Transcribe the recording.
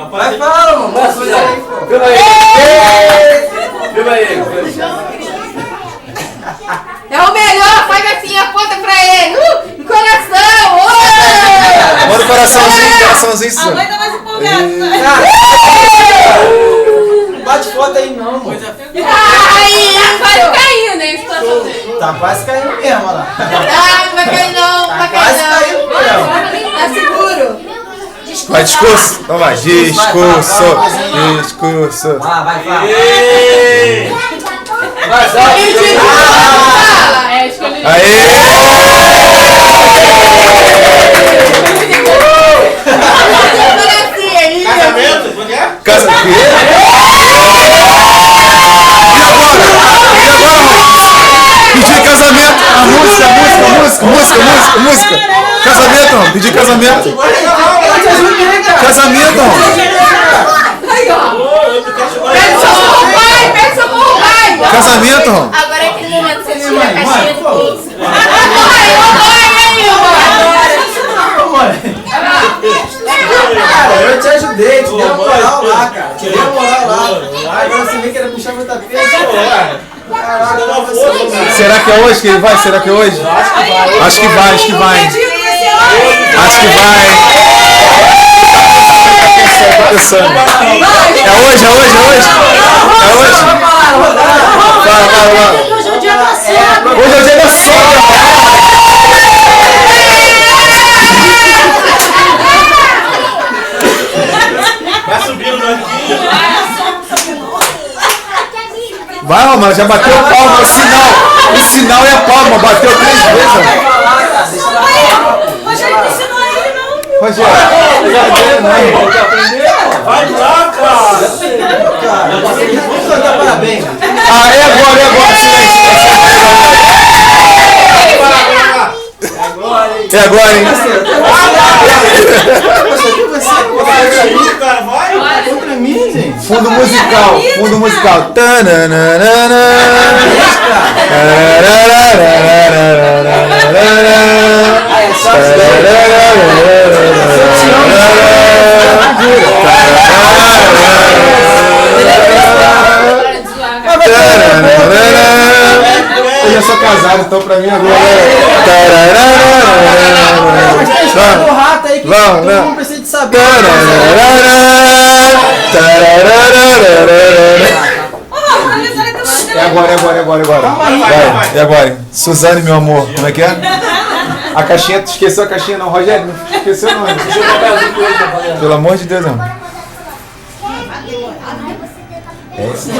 Vai, fala, mano. Filma aí. Filma aí. É o melhor, faz assim, aponta pra ele. Coração! Manda coraçãozinho. A mãe tá mais empolgada. Bate foto aí não, mano. Ai, quase caiu, né? Tá quase caindo mesmo, olha lá. Ai, não vai cair não, não vai cair Quase caindo não. mesmo. Tá seguro. Vai, discurso. Então vai, discurso. Ah, vai, fala. Fala, é, escolhi. Aê! Casamento? Casamento? Pedir casamento. A música. Casamento, ó. Pedir casamento. Casamento, ó. Pede socorro, vai. Casamento, ó. Agora é aquele momento que você tira a caixinha do bolso. Cara, eu te ajudei, te dei uma moral lá, cara. Te dei uma moral lá. Agora você vem querer puxar muita peça. Caraca, Será que é hoje que ele vai? Será que é hoje? Acho que vai. Pediu pra ser hoje. Acho que vai. Tá pensando. É hoje. Vai. Hoje é o dia da sogra. Hoje é o dia da sogra. Vai subindo no arquinho. Vai, Romano, já bateu palma, o sinal é a palma, bateu 3 vezes. Rogério não ensinou ele, não. Rogério, Vai lá, cara. Vamos cantar parabéns. é agora, silêncio. É agora, hein? Cara, vai. Contra mim, gente. Fundo musical. Tananana. Eu já sou casado, então pra mim agora O rato aí que todo mundo precisa de saber. É agora. Vai. E agora? Suzane, meu amor, como é que é? A caixinha, tu esqueceu a caixinha não, Rogério? Não esqueceu não. Pelo amor de Deus, não. É isso.